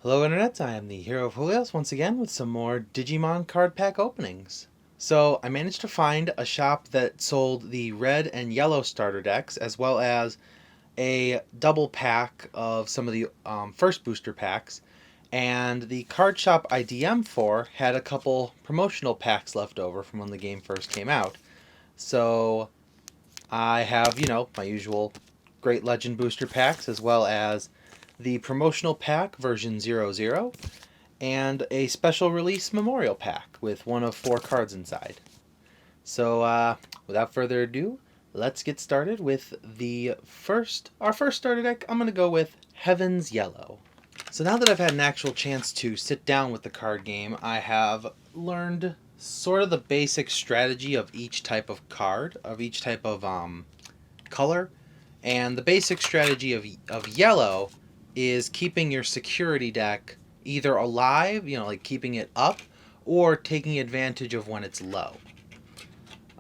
Hello Internet, I am the Hero of Julius once again with some more Digimon card pack openings. So I managed to find a shop that sold the red and yellow starter decks as well as a double pack of some of the first booster packs, and the card shop I DM for had a couple promotional packs left over from when the game first came out. So I have, my usual Great Legend booster packs as well as the promotional pack version 00 and a special release memorial pack with one of 4 cards inside. So without further ado, let's get started with our first starter deck. I'm going to go with Heaven's Yellow. So now that I've had an actual chance to sit down with the card game, I have learned sort of the basic strategy of each type of card, of each type of color. And the basic strategy of yellow is keeping your security deck either alive, like keeping it up, or taking advantage of when it's low.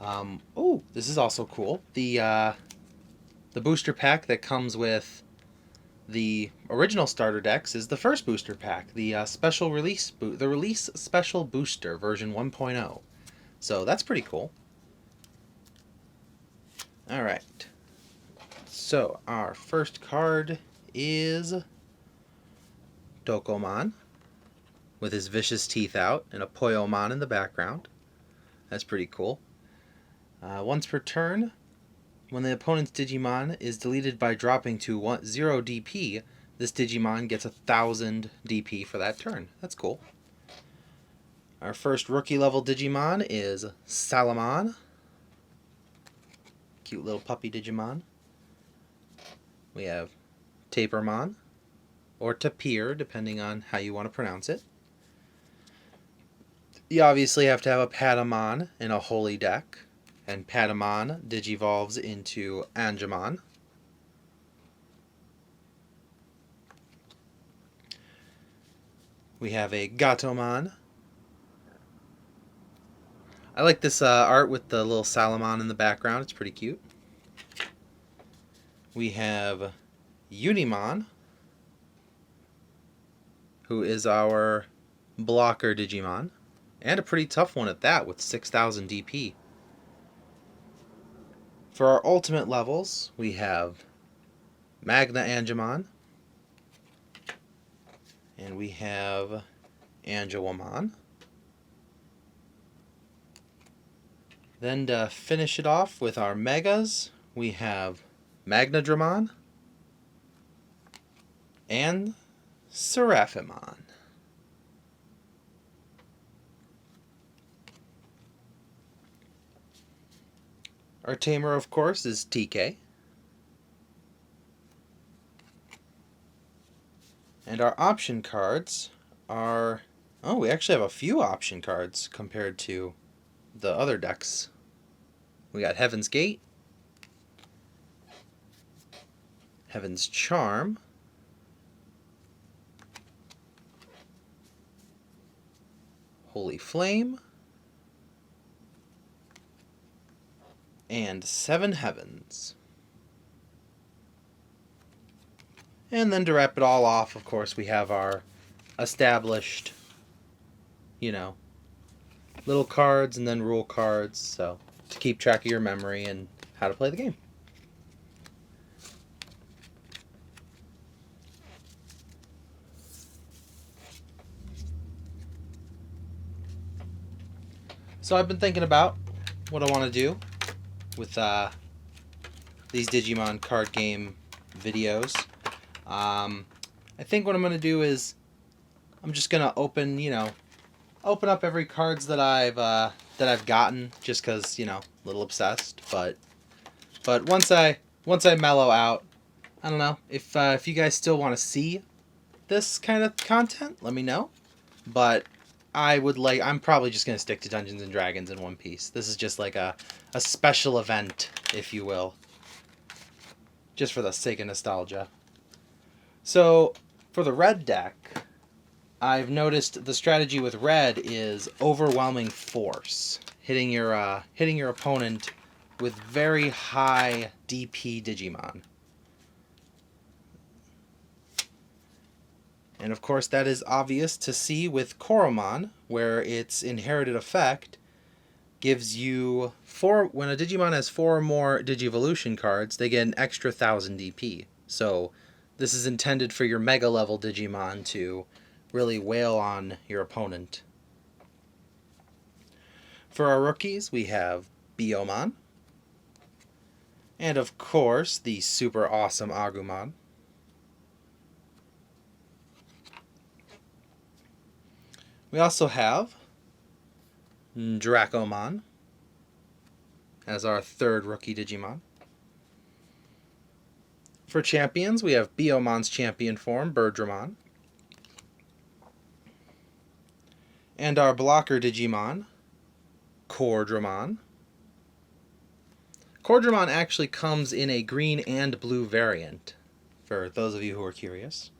Oh, this is also cool. The booster pack that comes with the original starter decks is the first booster pack, the special release the release special booster version 1.0. So that's pretty cool. All right. So our first card is Dokomon with his vicious teeth out and a Poyomon in the background. That's pretty cool. Once per turn, when the opponent's Digimon is deleted by dropping to 0 DP, this Digimon gets 1,000 DP for that turn. That's cool. Our first rookie level Digimon is Salamon. Cute little puppy Digimon. We have Tapermon, or Tapir, depending on how you want to pronounce it. You obviously have to have a Patamon in a Holy deck, and Patamon digivolves into Angemon. We have a Gatomon. I like this art with the little Salamon in the background. It's pretty cute. We have Unimon, who is our blocker Digimon, and a pretty tough one at that with 6,000 DP. For our ultimate levels, we have Magna Angemon, and we have Angewamon. Then to finish it off with our Megas, we have Magnadramon and Seraphimon. Our tamer, of course, is TK. And our option cards are... Oh, we actually have a few option cards compared to the other decks. We got Heaven's Gate, Heaven's Charm, Holy Flame, and Seven Heavens. And then to wrap it all off, of course, we have our established, little cards and then rule cards, so to keep track of your memory and how to play the game. So I've been thinking about what I want to do with these Digimon card game videos. I think what I'm going to do is I'm just going to open up every cards that I've gotten, just because, a little obsessed, but once I mellow out, I don't know, if you guys still want to see this kind of content, let me know. But I'm probably just going to stick to Dungeons and Dragons in One Piece. This is just like a special event, if you will, just for the sake of nostalgia. So, for the red deck, I've noticed the strategy with red is overwhelming force, hitting your opponent with very high DP Digimon. And of course that is obvious to see with Koromon, where its inherited effect gives you when a Digimon has 4 or more Digivolution cards, they get an extra 1000 DP. So this is intended for your Mega level Digimon to really wail on your opponent. For our rookies, we have Biyomon, and of course the super awesome Agumon. We also have Dracomon as our 3rd rookie Digimon. For champions, we have Biyomon's champion form, Birdramon. And our blocker Digimon, Cordramon. Cordramon actually comes in a green and blue variant, for those of you who are curious.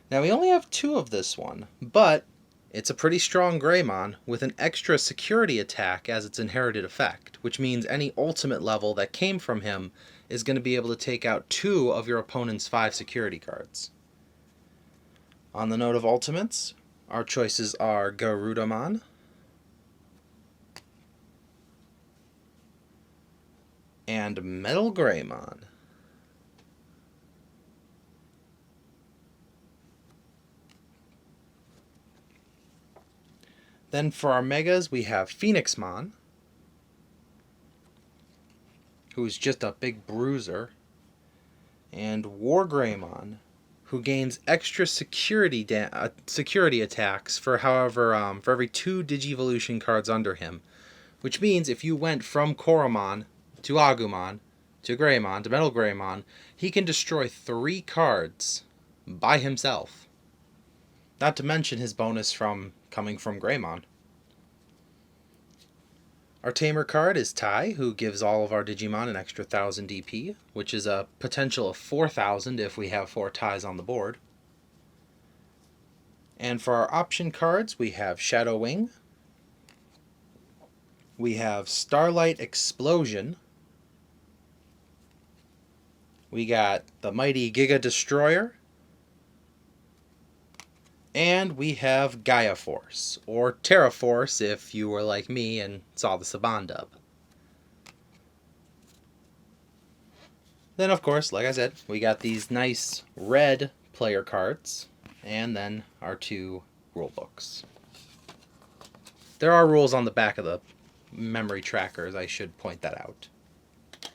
Now we only have 2 of this one, but it's a pretty strong Greymon with an extra security attack as its inherited effect, which means any ultimate level that came from him is going to be able to take out 2 of your opponent's 5 security cards. On the note of ultimates, our choices are Garudamon, and Metal Greymon. Then for our Megas, we have Phoenixmon, who's just a big bruiser, and Wargreymon, who gains extra security attacks for for every 2 Digivolution cards under him, which means if you went from Koromon to Agumon to Greymon to Metal Greymon, he can destroy 3 cards by himself. Not to mention his bonus from coming from Greymon. Our Tamer card is Tai, who gives all of our Digimon an extra 1000 DP, which is a potential of 4000 if we have 4 Tais on the board. And for our option cards, we have Shadow Wing, we have Starlight Explosion, we got the mighty Giga Destroyer, and we have Gaia Force, or Terra Force if you were like me and saw the Saban dub. Then, of course, like I said, we got these nice red player cards, and then our 2 rule books. There are rules on the back of the memory trackers, I should point that out.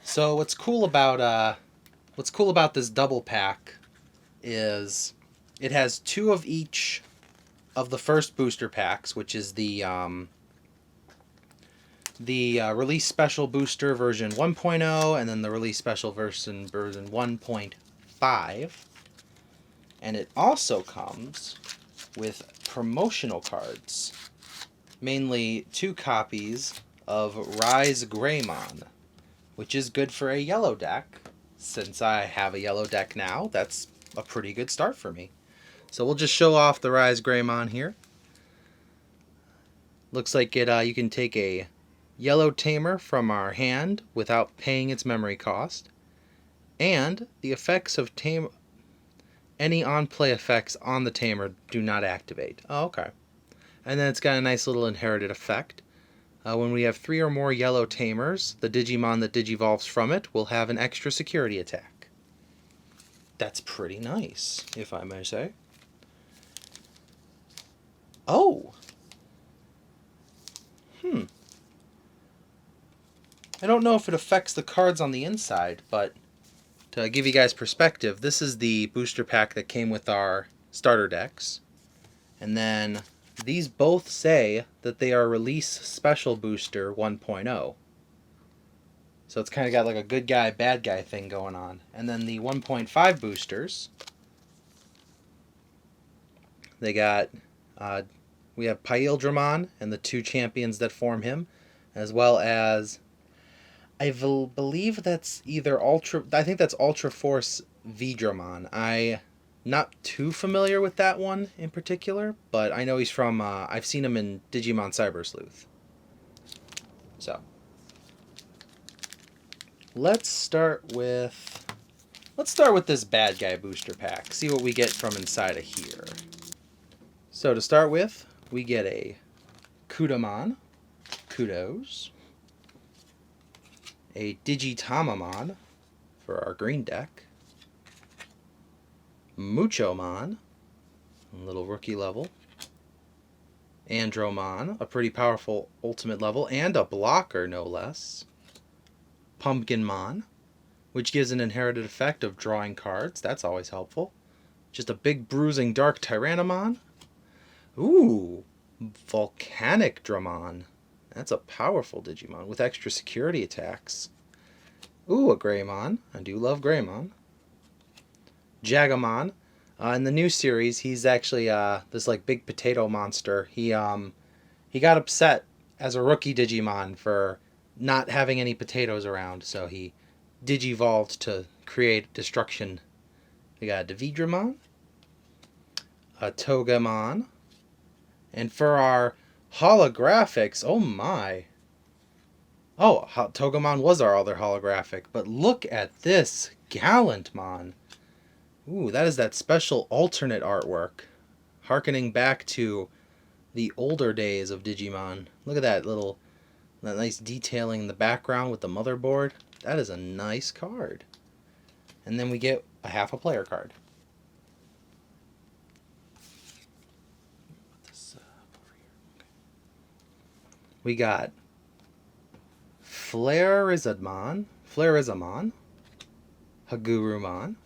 So what's cool about this double pack is it has 2 of each of the first booster packs, which is the release special booster version 1.0, and then the release special version 1.5. And it also comes with promotional cards, mainly 2 copies of Rise Greymon, which is good for a yellow deck. Since I have a yellow deck now, that's a pretty good start for me. So we'll just show off the Rise Greymon here. Looks like you can take a yellow tamer from our hand without paying its memory cost. And the effects of any on-play effects on the tamer do not activate. Oh, okay. And then it's got a nice little inherited effect. When we have 3 or more yellow tamers, the Digimon that digivolves from it will have an extra security attack. That's pretty nice, if I may say. Oh! I don't know if it affects the cards on the inside, but to give you guys perspective, this is the booster pack that came with our starter decks. And then these both say that they are release special booster 1.0. So it's kind of got like a good guy, bad guy thing going on. And then the 1.5 boosters, they got, we have Paildramon and the 2 champions that form him, as well as, I believe that's either I think that's Ultra Force Vidramon. I'm not too familiar with that one in particular, but I know he's from, I've seen him in Digimon Cyber Sleuth. So, let's start with this bad guy booster pack. See what we get from inside of here. So to start with, we get a Kudamon, Kudos, a Digitamamon for our green deck, Muchomon, a little rookie level, Andromon, a pretty powerful ultimate level, and a blocker no less, Pumpkinmon, which gives an inherited effect of drawing cards, that's always helpful, just a big bruising dark Tyrannomon, ooh, Volcanic Dramon, that's a powerful Digimon with extra security attacks, ooh, a Greymon, I do love Greymon, Jagamon. In the new series, he's actually this like big potato monster. He got upset as a rookie Digimon for not having any potatoes around, so he digivolved to create destruction. We got a Davidramon, a Togemon, and for our holographics, oh my. Oh, Togemon was our other holographic, but look at this Gallantmon. Ooh, that is that special alternate artwork, harkening back to the older days of Digimon. Look at that nice detailing in the background with the motherboard. That is a nice card. And then we get a half a player card. Put this over here. Okay. We got Flarizamon, Hagurumon,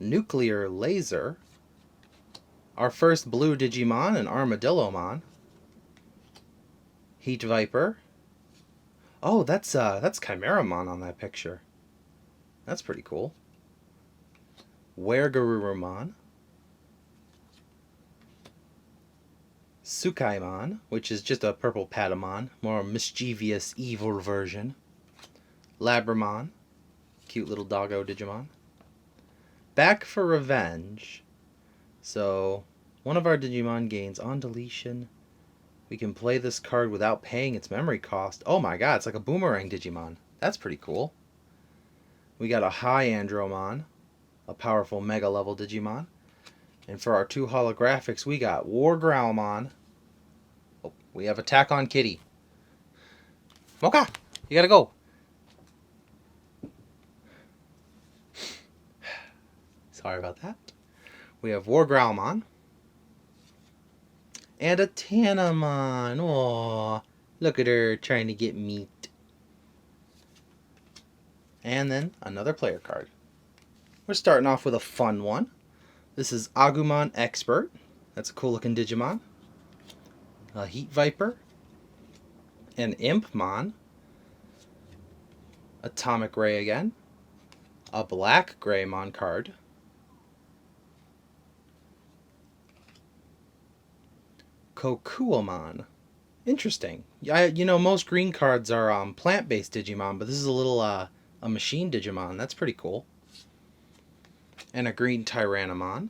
Nuclear Laser, our first blue Digimon, an Armadillomon, Heat Viper. Oh, that's Chimeramon on that picture. That's pretty cool. Weregarurumon, Tsukaimon, which is just a purple Patamon, more mischievous, evil version. Labramon, cute little doggo Digimon. Back for Revenge. So, one of our Digimon gains on deletion. We can play this card without paying its memory cost. Oh my god, it's like a boomerang Digimon. That's pretty cool. We got a High Andromon, a powerful Mega level Digimon. And for our two holographics, we got War Growlmon. Oh, we have Attack on Kitty. Mocha, you gotta go. Sorry about that. We have War Growlmon. And a Tanamon. Aww. Look at her trying to get meat. And then another player card. We're starting off with a fun one. This is Agumon Expert. That's a cool looking Digimon. A Heat Viper. An Impmon. Atomic Ray again. A Black Greymon card. Kokuomon. Interesting. Most green cards are plant-based Digimon, but this is a little a machine Digimon. That's pretty cool. And a green Tyrannomon.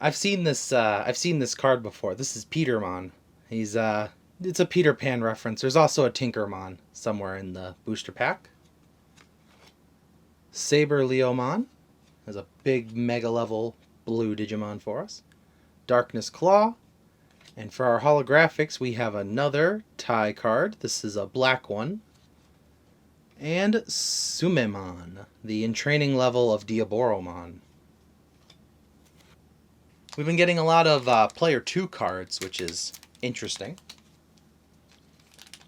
I've seen this card before. This is Petermon. It's a Peter Pan reference. There's also a Tinkermon somewhere in the booster pack. Saber Leomon has a big mega level blue Digimon for us. Darkness Claw. And for our holographics, we have another tie card. This is a black one. And Sumemon, the entraining level of Diaboromon. We've been getting a lot of Player 2 cards, which is interesting.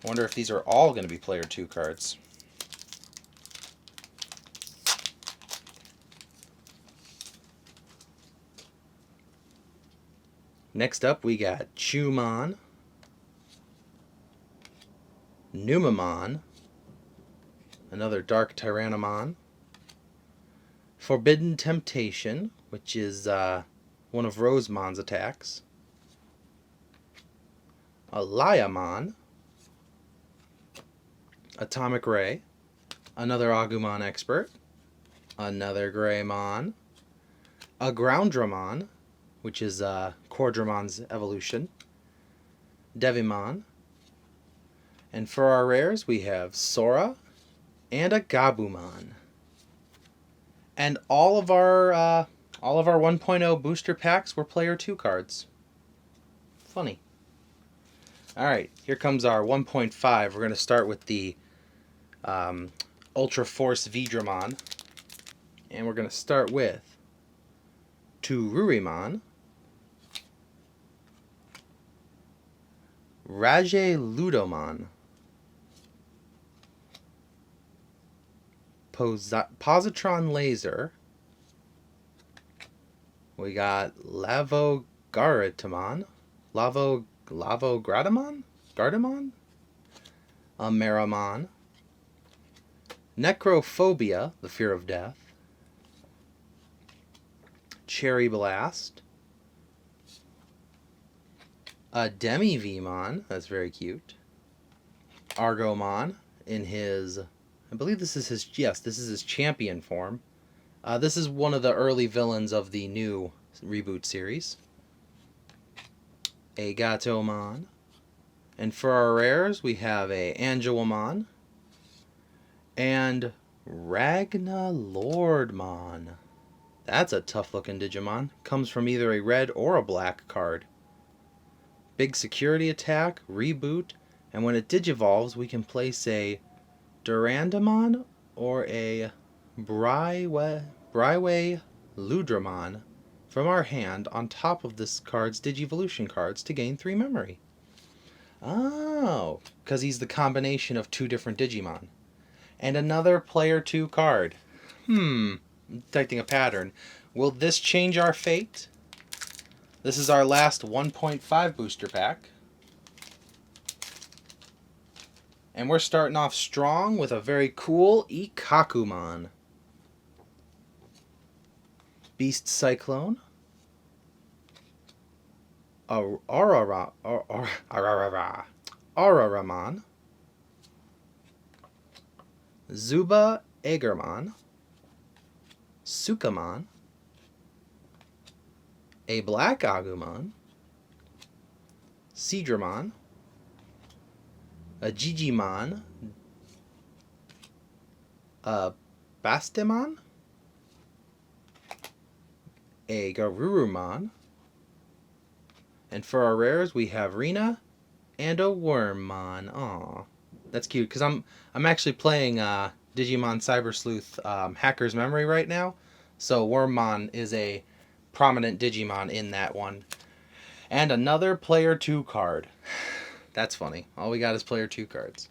I wonder if these are all going to be Player 2 cards. Next up, we got Chumon, Numamon, another Dark Tyrannomon, Forbidden Temptation, which is one of Rosemon's attacks, a Liamon, Atomic Ray, another Agumon Expert, another Greymon, a Groundramon, which is Cordramon's evolution, Devimon, and for our rares we have Sora and a Gabumon. And all of our all of our 1.0 booster packs were player 2 cards. Funny. Alright, here comes our 1.5. We're going to start with the Ultra Force Vidramon. And we're going to start with Tururimon, Raje Ludomon, Positron Laser, we got Lavogaritamon, Gardamon, Meramon, Necrophobia, the Fear of Death, Cherry Blast, a Demi-Vmon, that's very cute, Argomon in his, I believe this is his, yes, this is his champion form. This is one of the early villains of the new reboot series. A Gatomon. And for our rares, we have a Angelomon and Ragna Lordmon. That's a tough looking Digimon. Comes from either a red or a black card. Big security attack, reboot, and when it digivolves, we can place a Durandamon or a Bryway Ludramon from our hand on top of this card's Digivolution cards to gain 3 memory. Oh, because he's the combination of 2 different Digimon. And another player 2 card. I'm detecting a pattern. Will this change our fate? This is our last 1.5 booster pack. And we're starting off strong with a very cool Ikakumon. Beast Cyclone. Auraramon. Zuba Egermon. Sukamon. A Black Agumon. Seadramon. A Gigimon. A Bastemon. A Garurumon. And for our rares, we have Rena and a Wormmon. Aw, that's cute because I'm actually playing Digimon Cyber Sleuth Hacker's Memory right now, so Wormmon is a prominent Digimon in that one. And another player 2 card. That's funny. All we got is player 2 cards.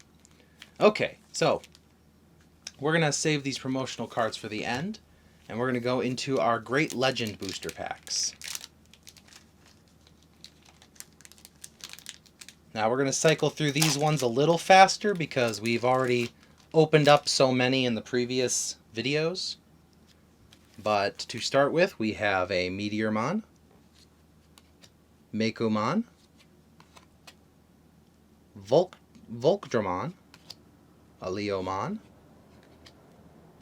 Okay, so we're gonna save these promotional cards for the end, and we're gonna go into our Great Legend booster packs. Now we're going to cycle through these ones a little faster because we've already opened up so many in the previous videos. But to start with, we have a Meteormon, Mekomon, Volkdramon, a Leomon,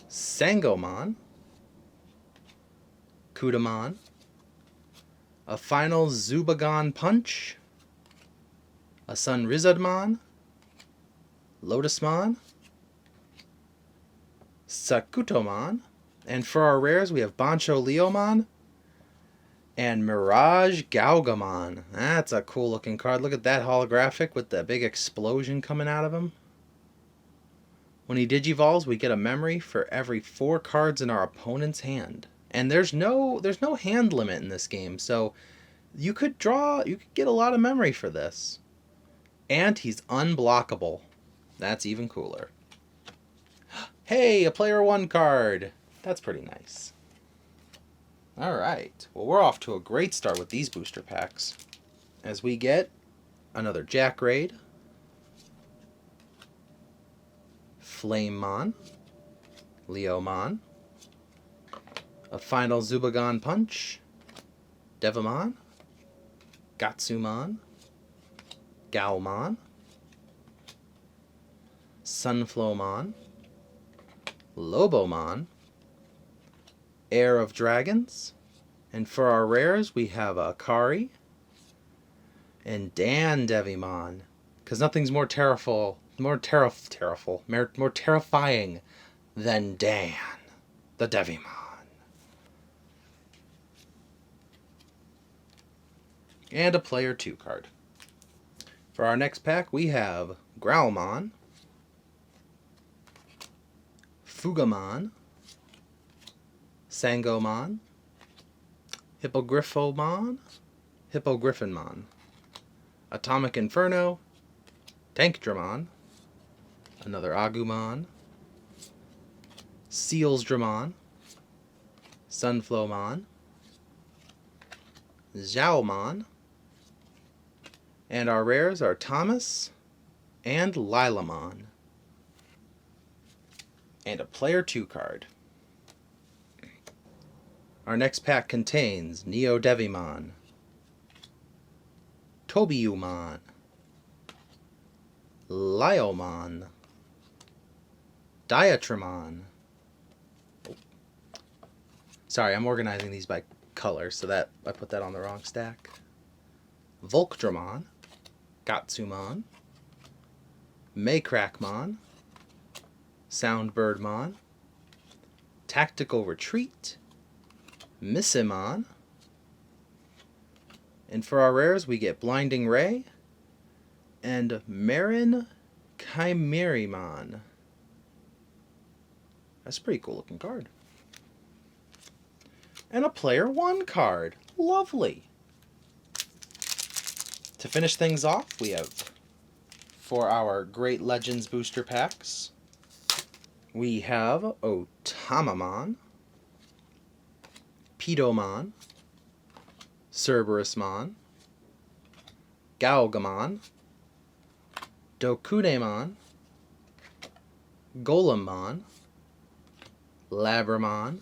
Sangomon, Kudamon, a final Zubagon Punch, a Sunrizadmon, Lotusmon, Sakutomon, and for our rares we have Bancho Leomon and Mirage Gaugamon. That's a cool looking card. Look at that holographic with the big explosion coming out of him. When he digivolves, we get a memory for every 4 cards in our opponent's hand. And there's no hand limit in this game, so you could get a lot of memory for this. And he's unblockable. That's even cooler. Hey, a player 1 card. That's pretty nice. Alright, well we're off to a great start with these booster packs. As we get another Jackraid, Flamemon, Leomon, a final Zubagon Punch, Devamon, Gatsumon, Gaomon, Sunflowmon, Lobomon, Heir of Dragons, and for our rares we have Akari and Dandevimon, because nothing's more terrifying than Dan, the Devimon. and a player 2 card. For our next pack, we have Growlmon, Fugamon, Sangomon, Hippogriffomon, Hippogriffinmon, Atomic Inferno, Tankdramon, another Agumon, Sealsdramon, Sunflowmon, Xiaomon, and our rares are Thomas and Lilamon. And a player 2 card. Our next pack contains Neodevimon, Tobiumon, Liomon, Diatramon. Sorry, I'm organizing these by color, so that I put that on the wrong stack. Volcdramon, Gatsumon, Maycrackmon, Soundbirdmon, Tactical Retreat, Missimon, and for our rares we get Blinding Ray and Marin Chimerimon. That's a pretty cool looking card. And a player 1 card. Lovely. To finish things off, we have, for our Great Legends booster packs, we have Otamamon, Pedomon, Cerberusmon, Galgamon, Dokunemon, Golemmon, Labramon,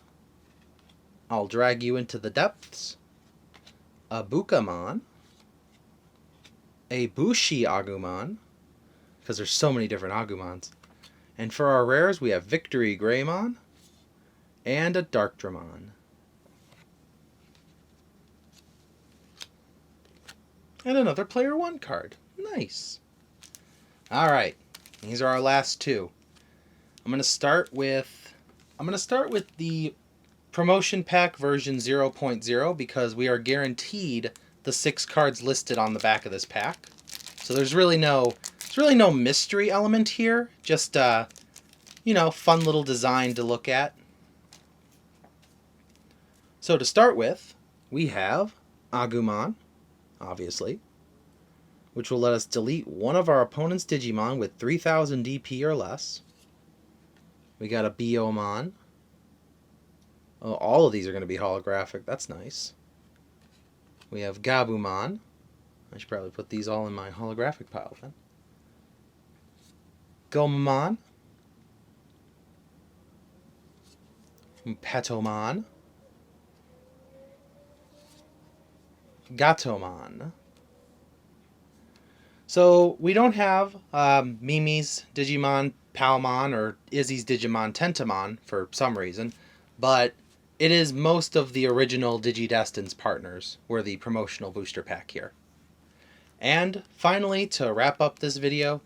I'll Drag You Into the Depths, Abukamon, a Bushi Agumon, because there's so many different Agumons. And for our rares, we have Victory Greymon and a Darkdramon. And another player 1 card. Nice. Alright, these are our last two. I'm going to start with the promotion pack version 0.0 because we are guaranteed the 6 cards listed on the back of this pack. So there's really no mystery element here. Just fun little design to look at. So to start with, we have Agumon, obviously, which will let us delete one of our opponent's Digimon with 3000 DP or less. We got a Biomon. Oh, all of these are going to be holographic. That's nice. We have Gabumon. I should probably put these all in my holographic pile then. Gomamon. Petomon. Gatomon. So we don't have Mimi's Digimon Palmon or Izzy's Digimon Tentamon for some reason, but it is most of the original Digidestin's partners were the promotional booster pack here. And finally, to wrap up this video,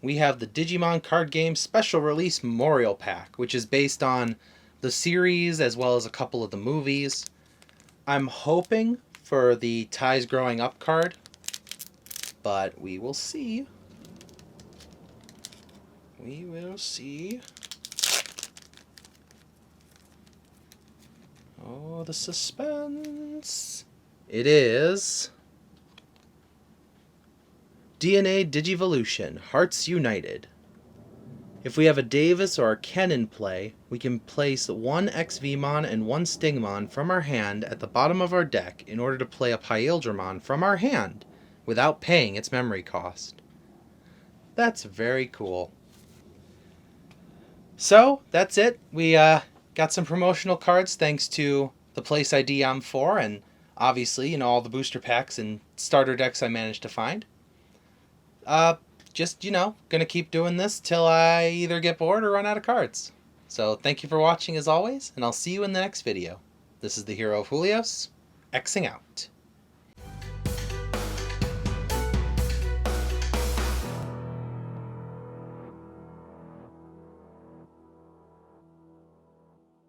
we have the Digimon Card Game Special Release Memorial Pack, which is based on the series as well as a couple of the movies. I'm hoping for the Ties Growing Up card, but we will see. We will see. Oh, the suspense. It is DNA Digivolution, Hearts United. If we have a Davis or a Ken in play, we can place one XVmon and one Stingmon from our hand at the bottom of our deck in order to play a Pyldramon from our hand without paying its memory cost. That's very cool. So, that's it. We got some promotional cards thanks to the place ID I'm for, and obviously, all the booster packs and starter decks I managed to find. Just, gonna keep doing this till I either get bored or run out of cards. So, thank you for watching as always, and I'll see you in the next video. This is the Hero of Julios, Xing out.